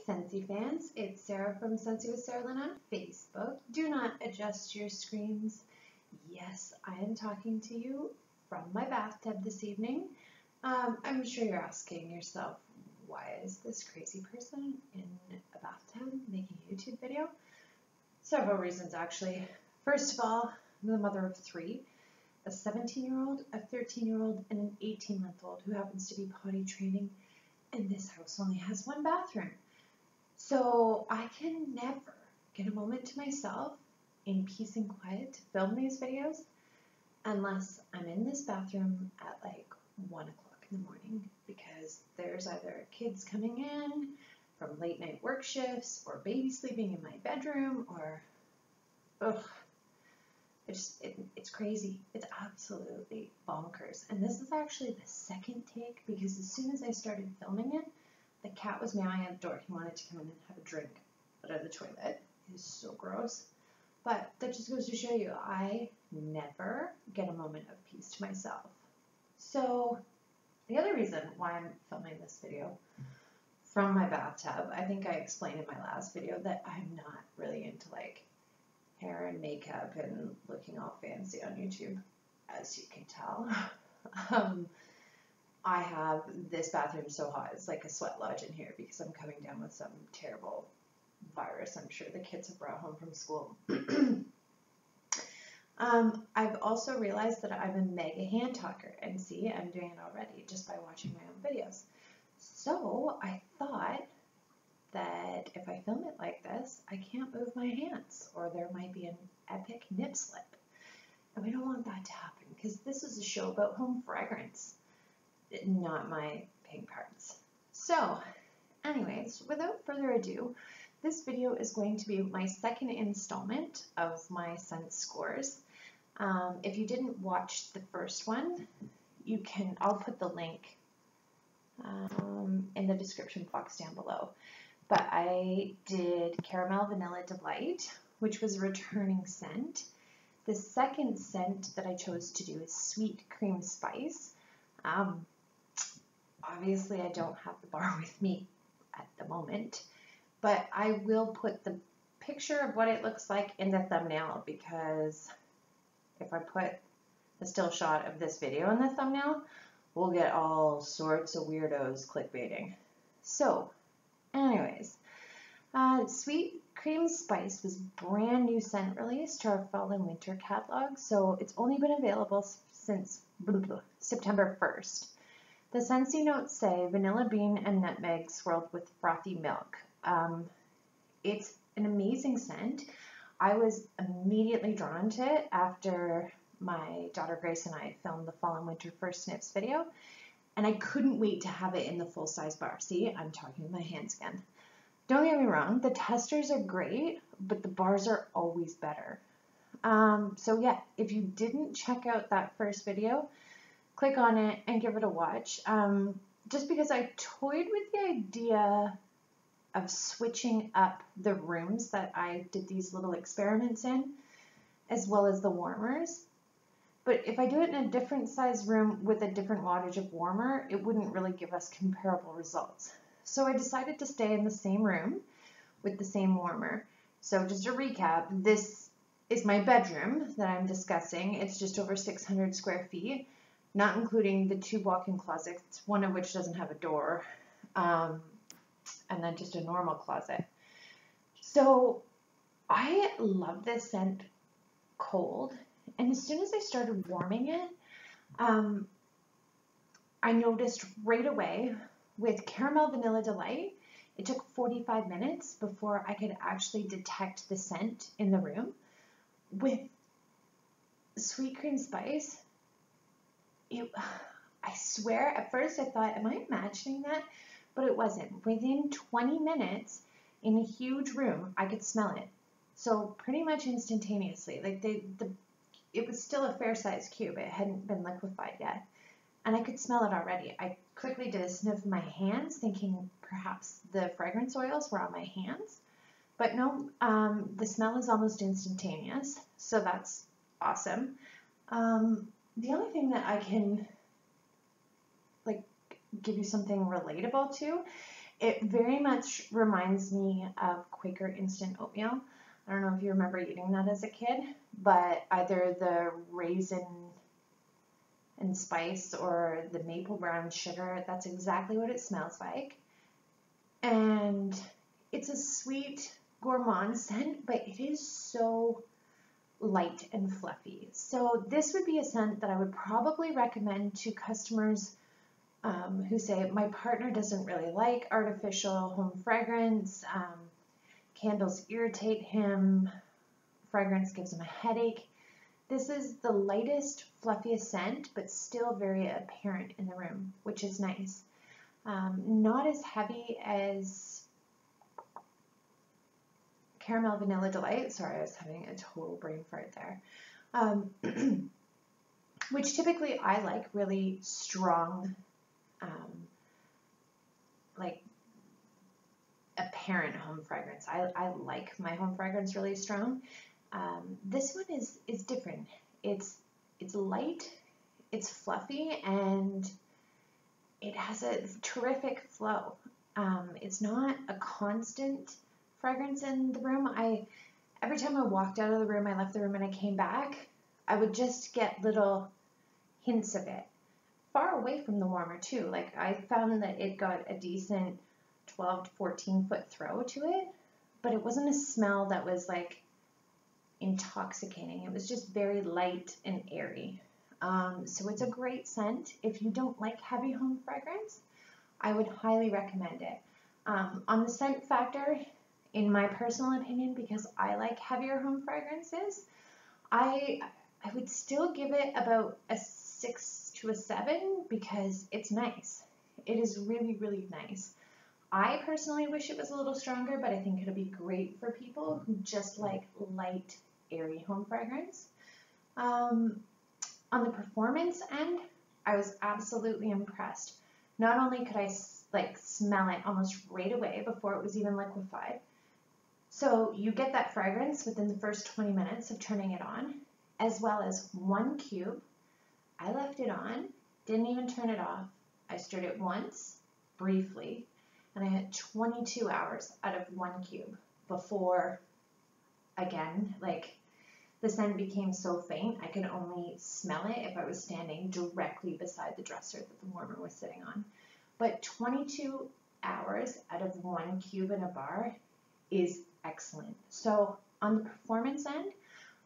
Scentsy fans, it's Sarah from Scentsy with Sarah Lynn on Facebook. Do not adjust your screens. Yes, I am talking to you from my bathtub this evening. I'm sure you're asking yourself, why is this crazy person in a bathtub making a YouTube video? Several reasons, actually. First of all, I'm the mother of three, a 17-year-old, a 13-year-old, and an 18-month-old who happens to be potty training, and this house only has one bathroom. So I can never get a moment to myself in peace and quiet to film these videos unless I'm in this bathroom at like 1 o'clock in the morning, because there's either kids coming in from late night work shifts or baby sleeping in my bedroom or, it's crazy. It's absolutely bonkers. And this is actually the second take, because as soon as I started filming it, the cat was meowing at the door. He wanted to come in and have a drink out of the toilet. It is so gross. But that just goes to show you, I never get a moment of peace to myself. So the other reason why I'm filming this video from my bathtub, I think I explained in my last video that I'm not really into like hair and makeup and looking all fancy on YouTube, as you can tell. I have this bathroom so hot, it's like a sweat lodge in here because I'm coming down with some terrible virus I'm sure the kids have brought home from school. I've also realized that I'm a mega hand talker, and see, I'm doing it already just by watching my own videos. So I thought that if I film it like this, I can't move my hands, or there might be an epic nip slip. And we don't want that to happen, because this is a show about home fragrance, not my pink parts. So, anyways, without further ado, this video is going to be my second installment of my scent scores. If you didn't watch the first one, I'll put the link in the description box down below. But I did Caramel Vanilla Delight, which was a returning scent. The second scent that I chose to do is Sweet Cream Spice. Obviously, I don't have the bar with me at the moment, but I will put the picture of what it looks like in the thumbnail, because if I put a still shot of this video in the thumbnail, we'll get all sorts of weirdos clickbaiting. So, anyways, Sweet Cream Spice was brand new scent released to our fall and winter catalog, so it's only been available since September 1st. The Scentsy notes say vanilla bean and nutmeg swirled with frothy milk. It's an amazing scent. I was immediately drawn to it after my daughter Grace and I filmed the fall and winter first sniffs video, and I couldn't wait to have it in the full size bar. See, I'm talking with my hands again. Don't get me wrong, the testers are great, but the bars are always better. So yeah, if you didn't check out that first video, click on it and give it a watch. Just because I toyed with the idea of switching up the rooms that I did these little experiments in, as well as the warmers. But if I do it in a different size room with a different wattage of warmer, it wouldn't really give us comparable results. So I decided to stay in the same room with the same warmer. So just to recap, this is my bedroom that I'm discussing. It's just over 600 square feet, not including the 2 walk-in closets, one of which doesn't have a door, and then just a normal closet. So I love this scent cold, and as soon as I started warming it, I noticed right away with Caramel Vanilla Delight, it took 45 minutes before I could actually detect the scent in the room. With Sweet Cream Spice, I swear, at first I thought, am I imagining that? But it wasn't. Within 20 minutes, in a huge room, I could smell it. So pretty much instantaneously. Like it was still a fair-sized cube. It hadn't been liquefied yet. And I could smell it already. I quickly did a sniff of my hands, thinking perhaps the fragrance oils were on my hands. But no, the smell is almost instantaneous. So that's awesome. The only thing that I can give you something relatable to It very much reminds me of Quaker instant oatmeal. I don't know if you remember eating that as a kid, but either the raisin and spice or the maple brown sugar, that's exactly what it smells like. And it's a sweet gourmand scent, but it is so light and fluffy. So this would be a scent that I would probably recommend to customers who say, my partner doesn't really like artificial home fragrance, candles irritate him, fragrance gives him a headache. This is the lightest, fluffiest scent, but still very apparent in the room, which is nice. Not as heavy as Caramel Vanilla Delight. Sorry, I was having a total brain fart there. Which typically I like really strong, like apparent home fragrance. I like my home fragrance really strong. This one is different. It's light, it's fluffy, and it has a terrific flow. It's not a constant fragrance in the room. Every time I walked out of the room, I left the room and I came back, I would just get little hints of it. Far away from the warmer too. Like I found that it got a decent 12 to 14 foot throw to it, but it wasn't a smell that was like intoxicating. It was just very light and airy. So it's a great scent. If you don't like heavy home fragrance, I would highly recommend it. On the scent factor, in my personal opinion, because I like heavier home fragrances, I would still give it about a 6 to a 7 because it's nice. It is really, really nice. I personally wish it was a little stronger, but I think it'll be great for people who just like light, airy home fragrance. On the performance end, I was absolutely impressed. Not only could I like smell it almost right away before it was even liquefied. So you get that fragrance within the first 20 minutes of turning it on, as well as 1 cube. I left it on, didn't even turn it off. I stirred it once, briefly, and I had 22 hours out of 1 cube before, again, like the scent became so faint I could only smell it if I was standing directly beside the dresser that the warmer was sitting on. But 22 hours out of 1 cube in a bar is excellent. So on the performance end,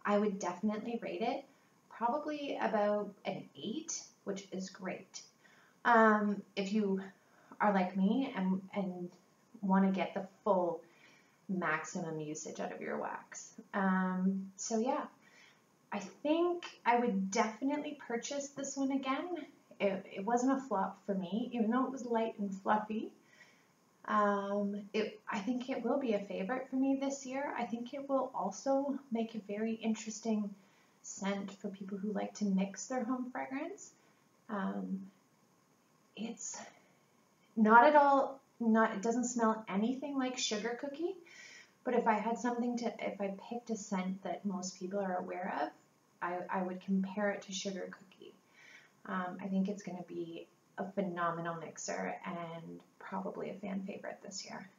I would definitely rate it probably about an 8, which is great. If you are like me and want to get the full maximum usage out of your wax. So yeah, I think I would definitely purchase this one again. It wasn't a flop for me, even though it was light and fluffy. I think it will be a favorite for me this year. I think it will also make a very interesting scent for people who like to mix their home fragrance. It's not at all, it doesn't smell anything like sugar cookie, but if I picked a scent that most people are aware of, I would compare it to sugar cookie. I think it's going to be a phenomenal mixer and probably a fan favorite this year.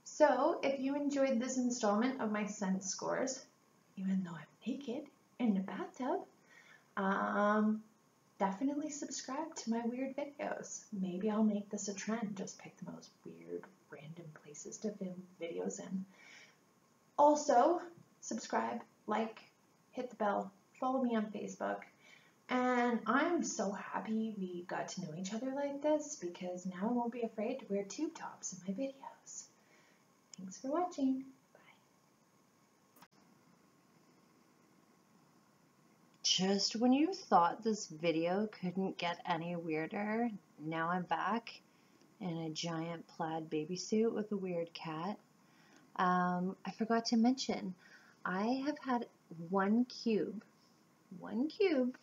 So if you enjoyed this installment of my scent scores, even though I'm naked in the bathtub, definitely subscribe to my weird videos. Maybe I'll make this a trend, just pick the most weird random places to film videos in. Also, subscribe, like, hit the bell, follow me on Facebook. And I'm so happy we got to know each other like this because now I won't be afraid to wear tube tops in my videos. Thanks for watching. Bye. Just when you thought this video couldn't get any weirder, now I'm back in a giant plaid baby suit with a weird cat. I forgot to mention, I have had 1 cube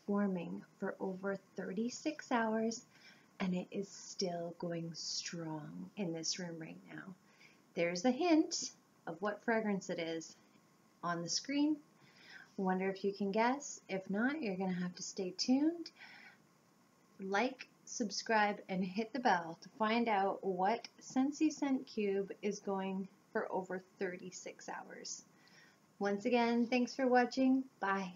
forming for over 36 hours, and it is still going strong in this room right now. There's a hint of what fragrance it is on the screen. Wonder if you can guess. If not, you're going to have to stay tuned. Like, subscribe, and hit the bell to find out what Scentsy Scent Cube is going for over 36 hours. Once again, thanks for watching. Bye.